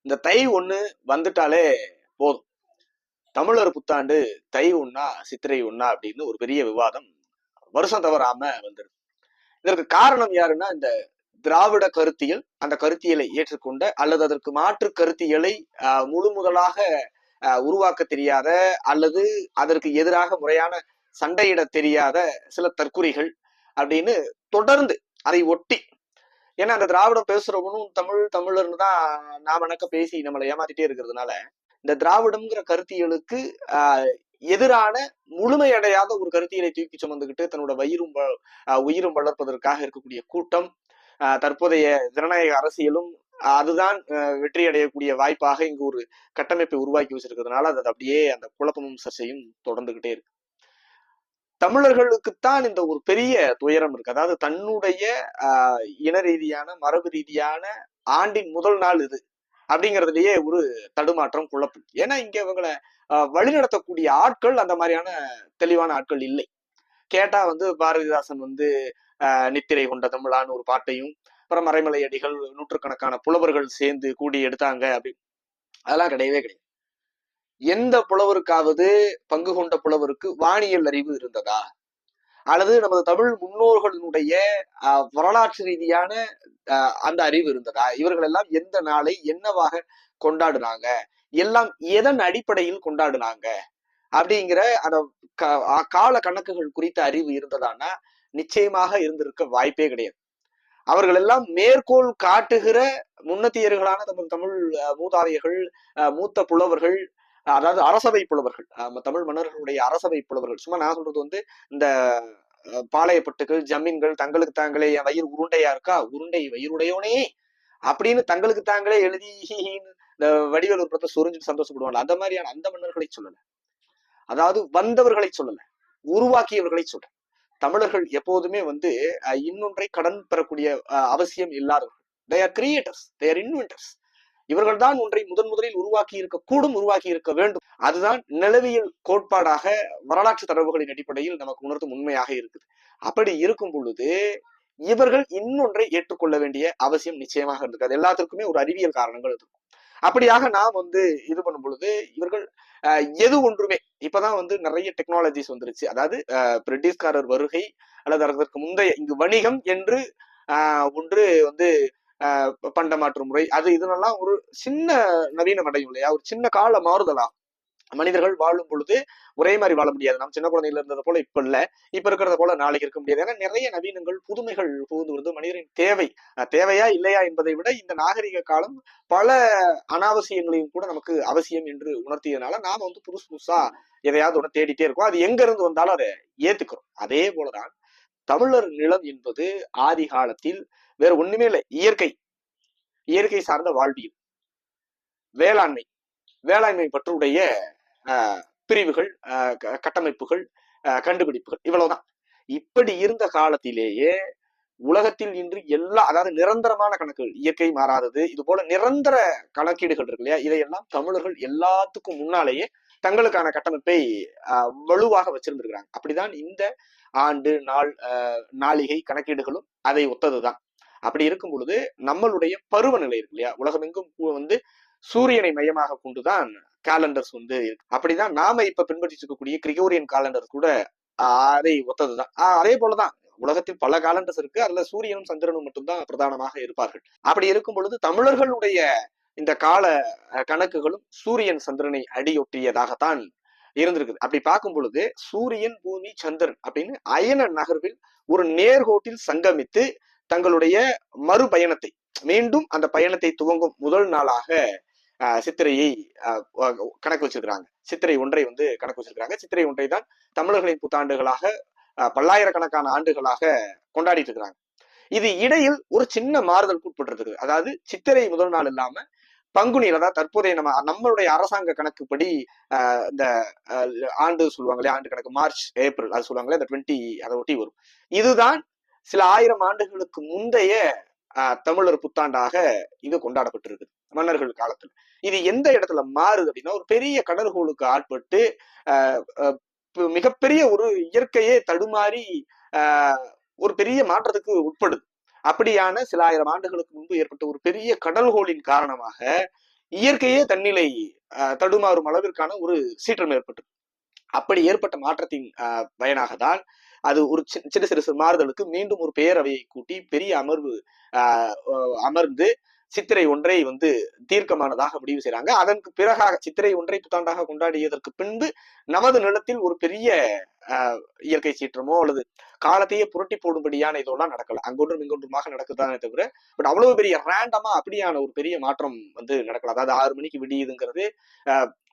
இந்த தை ஒண்ணு வந்துட்டாலே போதும். தமிழர் புத்தாண்டு தை ஒண்ணா சித்திரை ஒண்ணா அப்படின்னு ஒரு பெரிய விவாதம் வருஷம் தவறாம வந்துருது. இதற்கு காரணம் யாருன்னா இந்த திராவிட கருத்தியல், அந்த கருத்தியலை ஏற்றுக்கொண்ட அல்லது அதற்கு மாற்று கருத்தியலை முழு முதலாக உருவாக்க தெரியாத அல்லது அதற்கு எதிராக முறையான சண்டையிட தெரியாத சில தற்குறிகள் அப்படின்னு தொடர்ந்து அதை ஒட்டி, ஏன்னா அந்த திராவிடம் பேசுறவனும் தமிழர்னு தான் நாம எனக்கு பேசி நம்மளை ஏமாத்திட்டே இருக்கிறதுனால இந்த திராவிடம்ங்கிற கருத்தியலுக்கு எதிரான முழுமையடையாத ஒரு கருத்தியலை தூக்கி சுமந்துக்கிட்டு தன்னோட உயிரும் வளர்ப்பதற்காக இருக்கக்கூடிய கூட்டம், தற்போதைய ஜனநாயக அரசியலும் அதுதான் வெற்றி அடையக்கூடிய வாய்ப்பாக இங்கு ஒரு கட்டமைப்பை உருவாக்கி வச்சிருக்கிறதுனால அது அப்படியே அந்த குழப்பமும் சர்ச்சையும் தொடர்ந்துகிட்டே இருக்கு. தமிழர்களுக்குத்தான் இந்த ஒரு பெரிய துயரம் இருக்கு. அதாவது தன்னுடைய இன ரீதியான மரபு ரீதியான ஆண்டின் முதல் நாள் இது அப்படிங்கிறதுலயே ஒரு தடுமாற்றம் குழப்பம். ஏன்னா இங்க இவங்களை வழிநடத்தக்கூடிய ஆட்கள் அந்த மாதிரியான தெளிவான ஆட்கள் இல்லை. கேட்டா பாரதிதாசன் நித்திரை கொண்ட தமிழான்னு ஒரு பாட்டையும், அப்புறம் மறைமலை அடிகள் நூற்றுக்கணக்கான புலவர்கள் சேர்ந்து கூடி எடுத்தாங்க அப்படி, அதெல்லாம் கிடையவே கிடையாது. எந்த புலவருக்காவது பங்கு கொண்ட புலவருக்கு வானியல் அறிவு இருந்ததா, அல்லது நமது தமிழ் முன்னோர்களுடைய வரலாற்று ரீதியான அந்த அறிவு இருந்ததா? இவர்கள் எல்லாம் எந்த நாளை என்னவாக கொண்டாடுனாங்க, எல்லாம் எதன் அடிப்படையில் கொண்டாடுனாங்க அப்படிங்கிற அந்த கால கணக்குகள் குறித்த அறிவு இருந்ததானா நிச்சயமாக இருந்திருக்க வாய்ப்பே கிடையாது. அவர்கள் எல்லாம் மேற்கோள் காட்டுகிற முன்னத்தியர்களான தமிழ் மூதாதையர்கள், மூத்த புலவர்கள், அதாவது அரசவை புலவர்கள், தமிழ் மன்னர்களுடைய அரசவை புலவர்கள். சும்மா நான் சொல்றது இந்த பாளையப்பட்டுகள், ஜமீன்கள் தங்களுக்கு தாங்களே என் வயிறு உருண்டையா இருக்கா, உருண்டை வயிறுடையோனே அப்படின்னு தங்களுக்கு தாங்களே எழுதி இந்த வடிவேல் உற்பத்தை சொரிஞ்சு சந்தோஷப்படுவாங்க. அந்த மாதிரியான அந்த மன்னர்களை சொல்லல, அதாவது வந்தவர்களை சொல்லல, உருவாக்கியவர்களை சொல்ற. தமிழர்கள் எப்போதுமே இன்னொன்றை கடன் பெறக்கூடிய அவசியம் இல்லாதவர்கள். they are creators, they are inventors. இவர்கள் தான் ஒன்றை முதலில் உருவாக்கி இருக்க கூடும், உருவாக்கி இருக்க வேண்டும். அதுதான் நிலவியல் கோட்பாடாக வரலாற்று தரவுகளின் அடிப்படையில் நமக்கு உணர்த்தும் உண்மையாக இருக்குது. அப்படி இருக்கும் பொழுது இவர்கள் இன்னொன்றை ஏற்றுக்கொள்ள வேண்டிய அவசியம் நிச்சயமாக இருக்கு. அது எல்லாத்திற்குமே ஒரு அறிவியல் காரணங்கள் இருக்கும். அப்படியாக நாம் இது பண்ணும் பொழுது இவர்கள் எது ஒன்றுமே இப்பதான் நிறைய டெக்னாலஜிஸ் வந்துருச்சு. அதாவது பிரிட்டிஷ்காரர் வருகை அல்லது அதற்கு முந்தைய இங்கு வணிகம் என்று ஒன்று பண்டமாற்று முறை, அது இதனெல்லாம் ஒரு சின்ன நவீனம் அடையும் இல்லையா, ஒரு சின்ன கால மாறுதலா. மனிதர்கள் வாழும் பொழுது ஒரே மாதிரி வாழ முடியாது. நம்ம சின்ன குழந்தையில இருந்தது போல இப்ப இல்ல, இப்ப இருக்கிறத போல நாளைக்கு இருக்க முடியாது. ஏன்னா நிறைய நவீனங்கள் புதுமைகள் புகுந்து வருது. மனிதரின் தேவையா இல்லையா என்பதை விட இந்த நாகரிக காலம் பல அனாவசியங்களையும் கூட நமக்கு அவசியம் என்று உணர்த்தியதுனால நாம புதுசா எதையாவது ஒண்ணு தேடிட்டே இருக்கோம். அது எங்க இருந்து வந்தாலும் அதை ஏத்துக்கிறோம். அதே போலதான் தமிழர் நிலம் என்பது ஆதி காலத்தில் வேற ஒண்ணுமே இல்லை, இயற்கை சார்ந்த வாழ்வியல், வேளாண்மை பற்றுடைய பிரிவுகள், கட்டமைப்புகள், கண்டுபிடிப்புகள், இவ்வளவுதான். இப்படி இருந்த காலத்திலேயே உலகத்தில் இன்று அதாவது நிரந்தரமான கணக்குகள், இயற்கை மாறாதது, இது போல நிரந்தர கணக்கீடுகள் இருக்கு இல்லையா, இதையெல்லாம் தமிழர்கள் எல்லாத்துக்கும் முன்னாலேயே தங்களுக்கான கட்டமைப்பை வலுவாக வச்சிருந்திருக்கிறாங்க. அப்படிதான் இந்த ஆண்டு நாளிகை கணக்கீடுகளும் அதை ஒத்ததுதான். அப்படி இருக்கும் பொழுது நம்மளுடைய பருவநிலை இருக்கு இல்லையா, உலகமெங்கும் சூரியனை மையமாக கொண்டுதான் கேலண்டர்ஸ் இருக்கு. அப்படிதான் நாம இப்ப பின்பற்றிட்டு இருக்கக்கூடிய கிரிகோரியன் காலண்டர் கூட அதை ஒத்ததுதான். அதே போலதான் உலகத்தில் பல காலண்டர்ஸ் இருக்கு, அதுல சூரியனும் சந்திரனும் மட்டும்தான் பிரதானமாக இருப்பார்கள். அப்படி இருக்கும் பொழுது தமிழர்களுடைய இந்த கால கணக்குகளும் சூரியன் சந்திரனை அடியொட்டியதாகத்தான் இருந்திருக்குது. அப்படி பார்க்கும் பொழுது சூரியன் பூமி சந்திரன் அப்படின்னு அயன நகர்வில் ஒரு நேர்கோட்டில் சங்கமித்து தங்களுடைய மறுபயணத்தை, மீண்டும் அந்த பயணத்தை துவங்கும் முதல் நாளாக சித்திரையை கணக்கு வச்சிருக்கிறாங்க. சித்திரை ஒன்றை கணக்கு வச்சிருக்கிறாங்க. சித்திரை ஒன்றை தான் தமிழர்களின் புத்தாண்டுகளாக பல்லாயிரக்கணக்கான ஆண்டுகளாக கொண்டாடிட்டு இருக்கிறாங்க. இது இடையில் ஒரு சின்ன மாறுதலுக்கு உட்பட்டு. அதாவது சித்திரை முதல் நாள் இல்லாம பங்குனியில், அதாவது தற்போதைய நம்மளுடைய அரசாங்க கணக்குப்படி இந்த ஆண்டு சொல்லுவாங்களே, ஆண்டு கணக்கு மார்ச் ஏப்ரல் அது சொல்லுவாங்களே, இந்த 20 அதை ஒட்டி வரும். இதுதான் சில ஆயிரம் ஆண்டுகளுக்கு முந்தைய தமிழர் புத்தாண்டாக இது கொண்டாடப்பட்டிருக்கு மன்னர்கள் காலத்துல. இது எந்த இடத்துல மாறுது அப்படின்னா, ஒரு பெரிய கடற்கோளுக்கு ஆட்பட்டு மிகப்பெரிய ஒரு இயற்கையே தடுமாறி ஒரு பெரிய மாற்றத்துக்கு உட்படுது. அப்படியான சில ஆயிரம் ஆண்டுகளுக்கு முன்பு ஏற்பட்ட ஒரு பெரிய கடல்கோளின் காரணமாக இயற்கையே தன்னிலை தடுமாறும் அளவிற்கான ஒரு சீற்றம் ஏற்பட்டது. அப்படி ஏற்பட்ட மாற்றத்தின் பயனாக தான் அது ஒரு சிறு சிறு மாறுதலுக்கு மீண்டும் ஒரு பேரவையை கூட்டி பெரிய அமர்வு அமர்ந்து சித்திரை ஒன்றை வந்து தீர்க்கமானதாக முடிவு செய்யறாங்க. அதற்கு பிறகாக சித்திரை ஒன்றை புத்தாண்டாக கொண்டாடியதற்கு பின்பு நமது நிலத்தில் ஒரு பெரிய இயற்கை சீற்றமோ அல்லது காலத்தையே புரட்டி போடும்படியான இதெல்லாம் நடக்கல. அங்கொன்றும் இங்கொன்றுமாக நடக்குதானே தவிர பட் அவ்வளவு பெரிய ரேண்டமா அப்படியான ஒரு பெரிய மாற்றம் வந்து நடக்கல. அதாவது 6 மணிக்கு விடியுதுங்கிறது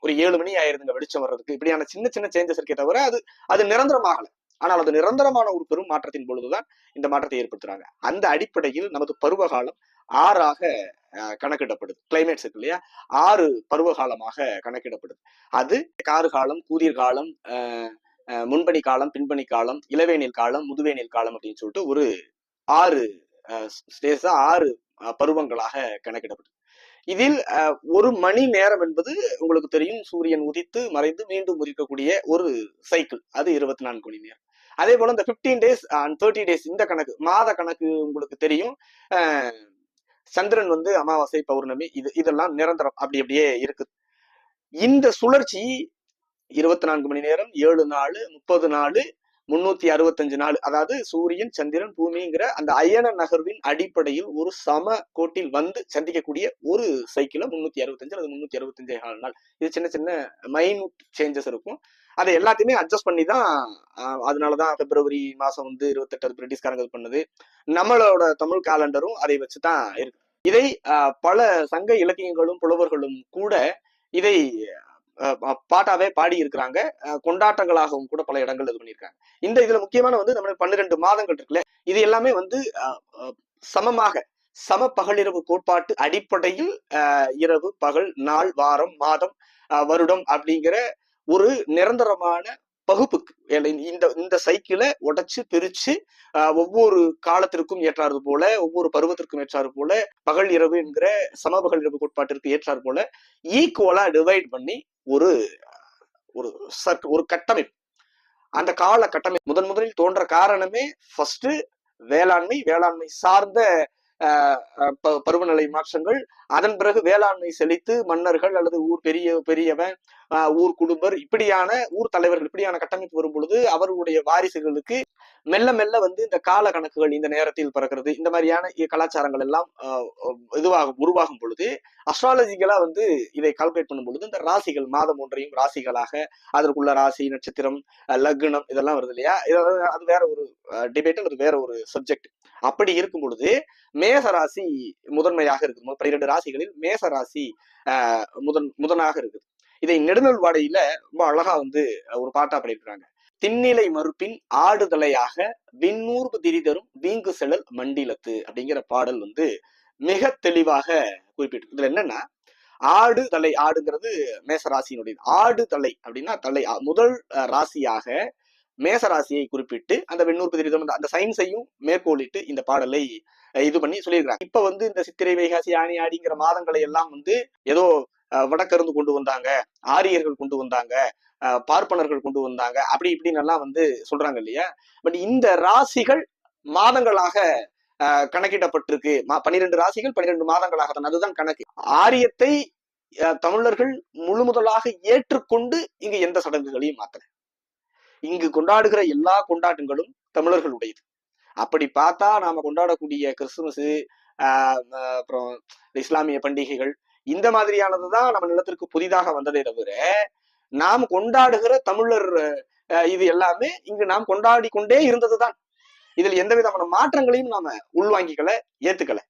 ஒரு 7 மணி ஆயிருதுங்க வெளிச்சம் வர்றதுக்கு. இப்படியான சின்ன சின்ன சேஞ்சஸ் இருக்கே தவிர அது நிரந்தரமாகல. ஆனால் அது நிரந்தரமான ஒரு பெரும் மாற்றத்தின் பொழுதுதான் இந்த மாற்றத்தை ஏற்படுத்துறாங்க. அந்த அடிப்படையில் நமது பருவகாலம் 6ஆக கணக்கிடப்படுது. கிளைமேட்ஸ் இருக்கு இல்லையா, 6 பருவகாலமாக கணக்கிடப்படுது. அது காறு காலம், கூதிர் காலம், முன்பனி காலம், பின்பனி காலம், இளவேனில் காலம், முதுவேனில் காலம் அப்படின்னு சொல்லிட்டு ஒரு 6 ஸ்டேஜா 6 பருவங்களாக கணக்கிடப்படுது. இதில் ஒரு மணி நேரம் என்பது உங்களுக்கு தெரியும், சூரியன் உதித்து மறைந்து மீண்டும் உதிக்கக்கூடிய ஒரு சைக்கிள், அது 24 மணி நேரம். அதே போல இந்த 15 டேஸ் அண்ட் 30 டேஸ் இந்த கணக்கு, மாத கணக்கு உங்களுக்கு தெரியும். சந்திரன் வந்து அமாவாசை, பௌர்ணமி, இதெல்லாம் நிரந்தரம், அப்படியே இருக்குது. இந்த சுழற்சி 24 மணி நேரம், 7 நாள், 30 நாள், 365 நாள், அதாவது சூரியன், சந்திரன், பூமிங்கிற அந்த அயன நகர்வின் அடிப்படையில் ஒரு சம கோட்டில் வந்து சந்திக்கக்கூடிய ஒரு சைக்கிள் 365 அல்லது 365 நாள். இது சின்ன சின்ன மைனூட் சேஞ்சஸ் இருக்கும். அதை எல்லாத்தையுமே அட்ஜஸ்ட் பண்ணி தான், அதனாலதான் பிப்ரவரி மாசம் வந்து 28 பிரிட்டிஷ்காரங்க பண்ணது. நம்மளோட தமிழ் காலண்டரும் அதை வச்சுதான் இருக்கு. இதை பல சங்க இலக்கியங்களும் புலவர்களும் கூட இதை பாட்டாவே பாடி இருக்கிறாங்க. கொண்டாட்டங்களாகவும் கூட பல இடங்கள் இது பண்ணியிருக்காங்க. இதுல முக்கியமான வந்து நம்ம 12 மாதங்கள் இருக்குல்ல, இது எல்லாமே வந்து சமமாக சம பகலிரவு கோட்பாட்டு அடிப்படையில் இரவு, பகல், நாள், வாரம், மாதம், வருடம் அப்படிங்கிற ஒரு நிரந்தரமான பகுப்புக்கு இந்த சைக்கிளை உடைச்சு பிரிச்சு ஒவ்வொரு காலத்திற்கும் ஏற்றாறு போல, ஒவ்வொரு பருவத்திற்கும் ஏற்றாறு போல, பகல் இரவு என்கிற சம பகல் இரவு கோட்பாட்டிற்கு ஏற்றாறு போல ஈக்குவலா டிவைட் பண்ணி ஒரு ஒரு கட்டமைப்பு, அந்த கால கட்டமைப்பு முதலில் தோன்ற காரணமே ஃபர்ஸ்ட் வேளாண்மை சார்ந்த பருவநிலை மாற்றங்கள். அதன் பிறகு வேளாண்மை செழித்து மன்னர்கள் அல்லது ஊர் பெரியவன், ஊர் குடும்பர், இப்படியான ஊர் தலைவர்கள், இப்படியான கட்டமைப்பு வரும் பொழுது அவர்களுடைய வாரிசுகளுக்கு மெல்ல மெல்ல வந்து இந்த கால கணக்குகள் இந்த நேரத்தில் பிறக்கிறது, இந்த மாதிரியான கலாச்சாரங்கள் எல்லாம் உருவாகும் பொழுது அஸ்ட்ராலஜிக்கலா வந்து இதை கால்குலேட் பண்ணும் பொழுது இந்த ராசிகள், மாதம் ஒன்றையும் ராசிகளாக, அதற்குள்ள ராசி, நட்சத்திரம், லக்னம் இதெல்லாம் வருது இல்லையா, அது வேற ஒரு டிபேட், அது வேற ஒரு சப்ஜெக்ட். அப்படி இருக்கும் பொழுது மேச ராசி முதன்மையாக இருக்குது. 12 ராசிகளில் மேச ராசி முதனாக இருக்குது. இதை நெடுநல்வாடையில ரொம்ப அழகா வந்து ஒரு பாட்டா பண்ணியிருக்கிறாங்க. திண்ணிலை மறுப்பின் ஆடுதலையாக விண்ணூர்பு திரிதரும் வீங்கு செழல் மண்டிலத்து அப்படிங்கிற பாடல் வந்து மிக தெளிவாக குறிப்பிட்டு. இதுல என்னன்னா, ஆடு தலை, ஆடுங்கிறது மேச ராசியினுடைய ஆடு தலை அப்படின்னா தலை, முதல் ராசியாக மேச ராசியை குறிப்பிட்டு அந்த வெண்ணூர்பு திரிதம் அந்த சயின்ஸையும் மேற்கோளிட்டு இந்த பாடலை இது பண்ணி சொல்லியிருக்கிறாங்க. இப்ப வந்து இந்த சித்திரை, வைகாசி, ஆனி, ஆடிங்கிற மாதங்களை எல்லாம் வந்து ஏதோ வடக்கருந்து கொண்டு வந்தாங்க, ஆரியர்கள் கொண்டு வந்தாங்க, பார்ப்பனர்கள் கொண்டு வந்தாங்க, அப்படி இப்படின்னு எல்லாம் வந்து சொல்றாங்க இல்லையா. பட் இந்த ராசிகள் மாதங்களாக கணக்கிடப்பட்டிருக்கு. 12 ராசிகள் 12 மாதங்களாக தான், அதுதான் கணக்கு. ஆரியத்தை தமிழர்கள் முழு முதலாக ஏற்றுக்கொண்டு இங்கு எந்த சடங்குகளையும் மாத்தல. இங்கு கொண்டாடுகிற எல்லா கொண்டாட்டங்களும் தமிழர்களுடையது. அப்படி பார்த்தா நாம கொண்டாடக்கூடிய கிறிஸ்துமஸ், அப்புறம் இஸ்லாமிய பண்டிகைகள், இந்த மாதிரியானதுதான் நம்ம நிலத்திற்கு புதிதாக வந்ததே தவிர நாம் கொண்டாடுகிற தமிழர் இது எல்லாமே இங்கு நாம் கொண்டாடி கொண்டே இருந்ததுதான். இதில் எந்த விதமான மாற்றங்களையும் நாம உள்வாங்கிக்கல, ஏத்துக்கல.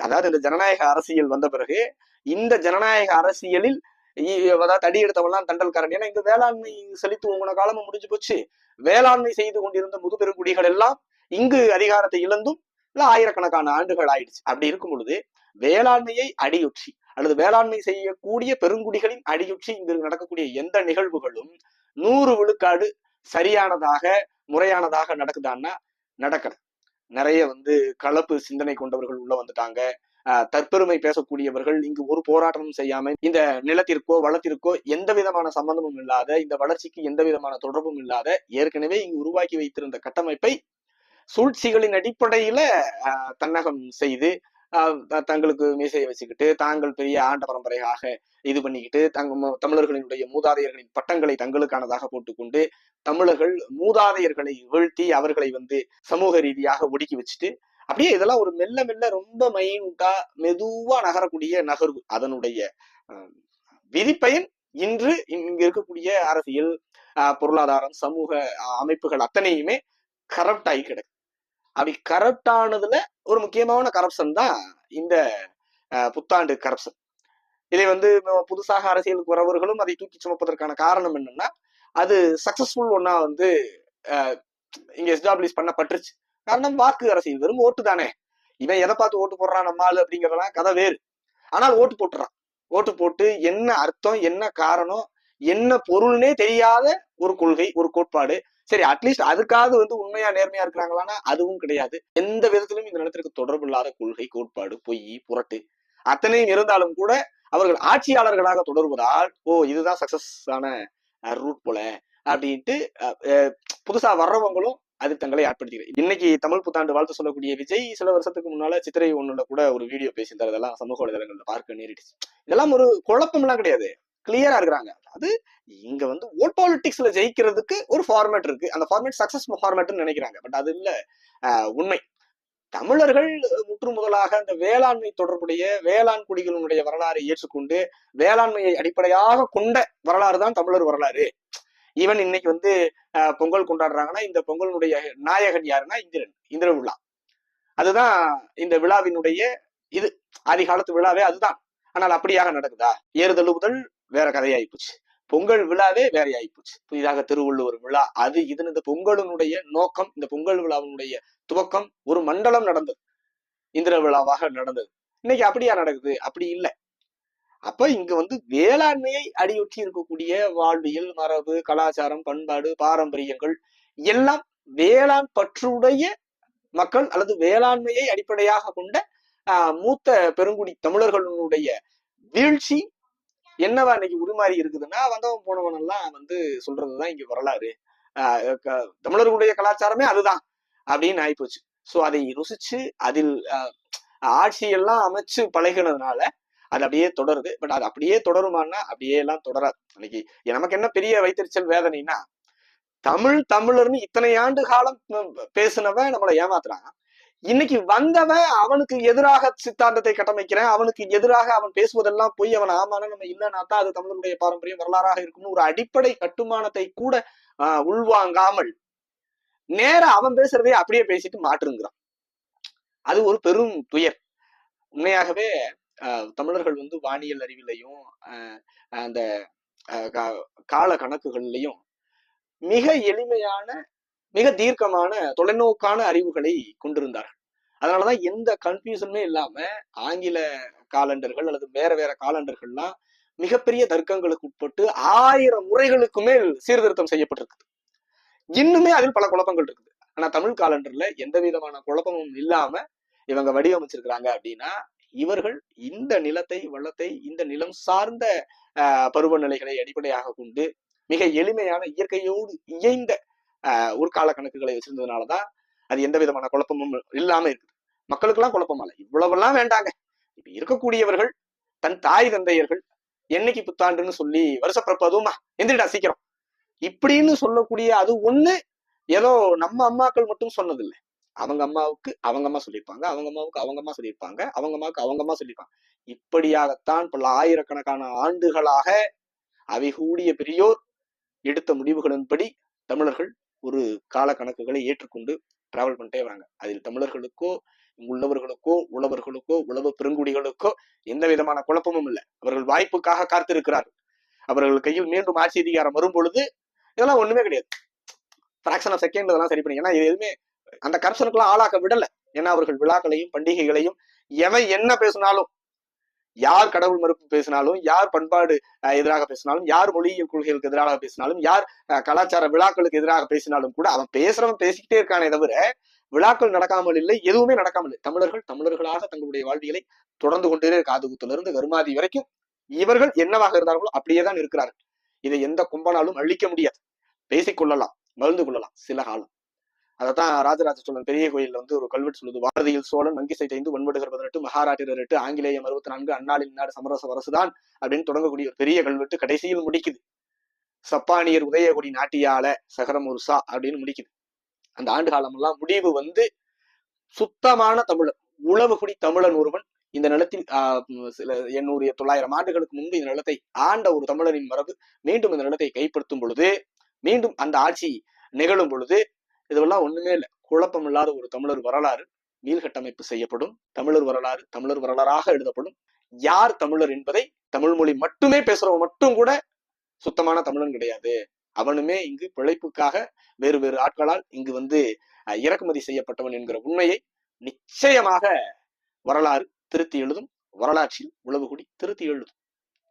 அதாவது இந்த ஜனநாயக அரசியல் வந்த பிறகு இந்த ஜனநாயக அரசியலில் அதாவது தடி எடுத்தவெல்லாம் தண்டல்காரன். ஏன்னா இங்க வேளாண்மை செழித்து உங்கள காலமும் முடிஞ்சு போச்சு. வேளாண்மை செய்து கொண்டிருந்த முதுபெருங்குடிகள் எல்லாம் இங்கு அதிகாரத்தை இழந்தும் ஆயிரக்கணக்கான ஆண்டுகள் ஆயிடுச்சு. அப்படி இருக்கும் பொழுது வேளாண்மையை அடியொற்றி அல்லது வேளாண்மை செய்யக்கூடிய பெருங்குடிகளின் அடியொற்றி இங்கு நடக்கக்கூடிய எந்த நிகழ்வுகளும் 100 விழுக்காடு சரியானதாக முறையானதாக நடக்குதான்னா நடக்கல. நிறைய வந்து கலப்பு சிந்தனை கொண்டவர்கள் உள்ள வந்துட்டாங்க. தற்பெருமை பேசக்கூடியவர்கள் இங்கு ஒரு போராட்டமும் செய்யாம இந்த நிலத்திற்கோ வளத்திற்கோ எந்த விதமான சம்பந்தமும் இல்லாத, இந்த வளர்ச்சிக்கு எந்த விதமான தொடர்பும் இல்லாத, ஏற்கனவே இங்கு உருவாக்கி வைத்திருந்த கட்டமைப்பை சூழ்ச்சிகளின் அடிப்படையில தன்னகம் செய்து தங்களுக்கு மீசையை வச்சுக்கிட்டு தாங்கள் பெரிய ஆண்ட பரம்பரையாக இது பண்ணிக்கிட்டு தமிழர்களினுடைய மூதாதையர்களின் பட்டங்களை தங்களுக்கானதாக போட்டுக்கொண்டு தமிழர்கள் மூதாதையர்களை வீழ்த்தி அவர்களை சமூக ரீதியாக ஒடுக்கி வச்சுட்டு அப்படியே இதெல்லாம் ஒரு மெல்ல மெல்ல ரொம்ப மைனூட்டா மெதுவா நகரக்கூடிய நகர்வு. அதனுடைய விதிப்பயன் இன்று இங்க இருக்கக்கூடிய அரசியல், பொருளாதாரம், சமூக அமைப்புகள் அத்தனையுமே கரப்ட் ஆகி கிடக்கு. அப்படி கரப்ட் ஆனதுல ஒரு முக்கியமான கரப்ஷன் தான் இந்த புத்தாண்டு கரப்ஷன். இதை புதுசாக அரசியலுக்கு வரவர்களும் அதை தூக்கி சுமப்பதற்கான காரணம் என்னன்னா, அது சக்சஸ்ஃபுல் ஒன்னா இங்க எஸ்டாப்ளிஷ் பண்ணப்பட்டுருச்சு. காரணம் வாக்கு அரசியல், வெறும் ஓட்டு தானே. இவன் எதை பார்த்து ஓட்டு போடுறான் நம்ம ஆளு அப்படிங்கறதெல்லாம் கதை வேறு. ஆனால் ஓட்டு போட்டுறான். ஓட்டு போட்டு என்ன அர்த்தம், என்ன காரணம், என்ன பொருள்னே தெரியாத ஒரு கொள்கை, ஒரு கோட்பாடு. சரி, அட்லீஸ்ட் அதுக்காவது உண்மையா நேர்மையா இருக்கிறாங்களான்னா அதுவும் கிடையாது. எந்த விதத்திலும் இந்த நிலத்திற்கு தொடர்பு இல்லாத கொள்கை, கோட்பாடு, பொய், புரட்டு அத்தனையும் இருந்தாலும் கூட அவர்கள் ஆட்சியாளர்களாக தொடர்வதால் இதுதான் சக்சஸ் ஆன ரூட் போல அப்படின்ட்டு புதுசா வர்றவங்களும் அது தங்களை ஆட்படுத்திக்கிறேன். இன்னைக்கு தமிழ் புத்தாண்டு வாழ்த்து சொல்லக்கூடிய விஜய் சில வருஷத்துக்கு முன்னால சித்திரை ஒண்ணுல கூட ஒரு வீடியோ பேசியிருந்தார். இதெல்லாம் சமூக வலைதளங்கள்ல பார்க்க நேரிடுச்சு. இதெல்லாம் ஒரு குழப்பம் எல்லாம் கிடையாது, கிளியரா இருக்கிறாங்க. அது இங்க ஓட் பாலிடிக்ஸ்ல ஜெயிக்கிறதுக்கு ஒரு ஃபார்மேட் இருக்கு. அந்த ஃபார்மேட் சக்சஸ் ஃபார்மேட்னு நினைக்கிறாங்க. பட் அது இல்ல உண்மை. தமிழர்கள் முற்று முதலாக அந்த வேளாண்மை தொடர்புடைய வேளாண் குடிகளுடைய வரலாறை ஏற்றுக்கொண்டு வேளாண்மையை அடிப்படையாக கொண்ட வரலாறு தான் தமிழர் வரலாறு. ஈவன் இன்னைக்கு பொங்கல் கொண்டாடுறாங்கன்னா இந்த பொங்கலுடைய நாயகன் யாருன்னா இந்திர விழா. அதுதான் இந்த விழாவினுடைய இது ஆதி காலத்து விழாவே அதுதான். ஆனால் அப்படியாக நடக்குதா? ஏறுதழுவுதல் வேற கதையாயிப்போச்சு, பொங்கல் விழாவே வேற ஆயிப்போச்சு. புதிதாக திருவள்ளுவர் விழா அது இதுன்னு இந்த பொங்கலினுடைய நோக்கம், இந்த பொங்கல் விழாவினுடைய துவக்கம் ஒரு மண்டலம் நடந்தது, இந்திர விழாவாக நடந்தது. இன்னைக்கு அப்படியா நடக்குது? அப்படி இல்லை. அப்ப இங்க வேளாண்மையை அடியொற்றி இருக்கக்கூடிய வாழ்வியல், மரபு, கலாச்சாரம், பண்பாடு, பாரம்பரியங்கள் எல்லாம் வேளாண் பற்றுடைய மக்கள் அல்லது வேளாண்மையை அடிப்படையாக கொண்ட மூத்த பெருங்குடி தமிழர்களுடைய வீழ்ச்சி என்னவா இன்னைக்கு உருமாறி இருக்குதுன்னா, வந்தவன் போனவன் எல்லாம் சொல்றதுதான் இங்க வரலாறு. தமிழர்களுடைய கலாச்சாரமே அதுதான் அப்படின்னு ஆயிப்போச்சு. சோ அதை ருசிச்சு அதில் ஆட்சியெல்லாம் அமைச்சு பழகினதுனால அது அப்படியே தொடருது. பட் அது அப்படியே தொடருமான்னா அப்படியே எல்லாம் தொடராது. இன்னைக்கு நமக்கு என்ன பெரிய வைத்தறிச்சல் வேதனைன்னா, தமிழர்னு இத்தனை ஆண்டு காலம் பேசினவன் நம்மளை ஏமாத்துறான். இன்னைக்கு வந்தவன் அவனுக்கு எதிராக சித்தாந்தத்தை கட்டமைக்கிறேன், அவனுக்கு எதிராக அவன் பேசுவதெல்லாம் போய் அவன் ஆமான நம்ம இல்லைன்னா தான் அது தமிழருடைய பாரம்பரியம் வரலாறாக இருக்கும்னு ஒரு அடிப்படை கட்டுமானத்தை கூட உள்வாங்காமல் நேர அவன் பேசுறதே அப்படியே பேசிட்டு மாற்றுங்கிறான். அது ஒரு பெரும் துயர். உண்மையாகவே தமிழர்கள் வானியல் அறிவிலையும் அந்த கால கணக்குகள்லையும் மிக எளிமையான, மிக தீர்க்கமான, தொலைநோக்கான அறிவுகளை கொண்டிருந்தார்கள். அதனாலதான் எந்த கன்ஃபியூஷனுமே இல்லாம ஆங்கில காலண்டர்கள் அல்லது வேற வேற காலண்டர்கள்லாம் மிகப்பெரிய தர்க்கங்களுக்கு உட்பட்டு 1000 முறைகளுக்கு மேல் சீர்திருத்தம் செய்யப்பட்டிருக்குது. இன்னுமே அதில் பல குழப்பங்கள் இருக்குது. ஆனா தமிழ் காலண்டர்ல எந்த விதமான குழப்பமும் இல்லாம இவங்க வடிவமைச்சிருக்கிறாங்க. அப்படின்னா இவர்கள் இந்த நிலத்தை, வளத்தை, இந்த நிலம் சார்ந்த பருவநிலைகளை அடிப்படையாக கொண்டு மிக எளிமையான இயற்கையோடு இயைந்த ஒரு கால கணக்குகளை வச்சிருந்ததுனாலதான் அது எந்த விதமான குழப்பமும் இல்லாம இருக்குது. மக்களுக்கு எல்லாம் குழப்பம் இல்ல, இவ்வளவெல்லாம் வேண்டாங்க. இப்ப இருக்கக்கூடியவர்கள் தன் தாய் தந்தையர்கள் என்னைக்கு புத்தாண்டுன்னு சொல்லி வருஷப்பிறப்பு அதுவுமா எந்திரிடா சீக்கிரம் இப்படின்னு சொல்லக்கூடிய அது ஒண்ணு ஏதோ நம்ம அம்மாக்கள் மட்டும் சொன்னதில்லை. அவங்க அம்மாவுக்கு அவங்க அம்மா சொல்லியிருப்பாங்க, அவங்க அம்மாவுக்கு அவங்க அம்மா சொல்லியிருப்பாங்க, அவங்க அம்மாவுக்கு அவங்க அம்மா சொல்லியிருப்பாங்க. இப்படியாகத்தான் பல ஆயிரக்கணக்கான ஆண்டுகளாக அவை கூடிய பெரியோர் எடுத்த முடிவுகளின்படி தமிழர்கள் ஒரு கால கணக்குகளை ஏற்றுக்கொண்டு டிராவல் பண்ணிட்டே வராங்க. அதில் தமிழர்களுக்கோ உள்ளவர்களுக்கோ உழவர்களுக்கோ உழவு பெருங்குடிகளுக்கோ எந்த விதமான குழப்பமும் இல்லை. அவர்கள் வாய்ப்புக்காக காத்திருக்கிறார்கள். அவர்கள் கையில் மீண்டும் ஆட்சி அதிகாரம் வரும் பொழுது இதெல்லாம் ஒண்ணுமே கிடையாது, பிராக்ஷன் ஆஃப் செகண்ட் இதெல்லாம் சரி பண்ணி. ஏன்னா இது எதுவுமே அந்த கரப்ஷனுக்குலாம் ஆளாக்க விடல. ஏன்னா அவர்கள் விழாக்களையும் பண்டிகைகளையும் எவன் என்ன பேசினாலும், யார் கடவுள் மறுப்பு பேசினாலும், யார் பண்பாடு எதிராக பேசினாலும், யார் மொழியியல் கொள்கைகளுக்கு எதிராக பேசினாலும், யார் கலாச்சார விழாக்களுக்கு எதிராக பேசினாலும் கூட அவன் பேசுறவன் பேசிக்கிட்டே இருக்கானே தவிர விழாக்கள் நடக்காமல் இல்லை, எதுவுமே நடக்காமல் இல்லை. தமிழர்கள் தமிழர்களாக தங்களுடைய வாழ்வியலை தொடர்ந்து கொண்டே காதுகுத்துல இருந்து கருமாதி வரைக்கும் இவர்கள் என்னவாக இருந்தார்களோ அப்படியேதான் இருக்கிறார்கள். இதை எந்த கும்பனாலும் அழிக்க முடியாது. பேசிக்கொள்ளலாம், மகிழ்ந்து கொள்ளலாம் சில காலம். அதைத்தான் ராஜராஜ சோழன் பெரிய கோயில்ல வந்து ஒரு கல்வெட்டு சொல்லுது. வாரதியில் சோழன் மங்கிசை தைந்து ஒன்படுகிற 18 மகாராட்டிரர் 8 ஆங்கிலேயம் 64 அந்நாளின் நாடு சமரச வரசுதான் அப்படின்னு தொடங்கக்கூடிய ஒரு பெரிய கல்வெட்டு கடைசியில் முடிக்குது. சப்பானியர் உதயகுடி நாட்டியால சகரமுருசா அப்படின்னு முடிக்குது. அந்த ஆண்டு காலம் எல்லாம் முடிவு வந்து சுத்தமான தமிழர், உழவுகுடி தமிழன் ஒருவன் இந்த நிலத்தில் சில 800 900 ஆண்டுகளுக்கு முன்பு இந்த நிலத்தை ஆண்ட ஒரு தமிழரின் மரபு மீண்டும் இந்த நிலத்தை கைப்படுத்தும் பொழுது, மீண்டும் அந்த ஆட்சி நிகழும் பொழுது, இதுவெல்லாம் ஒண்ணுமே இல்லை, குழப்பம் இல்லாத ஒரு தமிழர் வரலாறு மீள்கட்டமைப்பு செய்யப்படும். தமிழர் வரலாறு தமிழர் வரலாறாக எழுதப்படும். யார் தமிழர் என்பதை தமிழ் மொழி மட்டுமே பேசுறவங்க மட்டும் கூட சுத்தமான தமிழன் கிடையாது. அவனுமே இங்கு பிழைப்புக்காக வேறு வேறு ஆட்களால் இங்கு வந்து இறக்குமதி செய்யப்பட்டவன் என்கிற உண்மையை நிச்சயமாக வரலாறு திருத்தி எழுதும். வரலாற்றில் உளவுகுடி திருத்தி எழுதும்.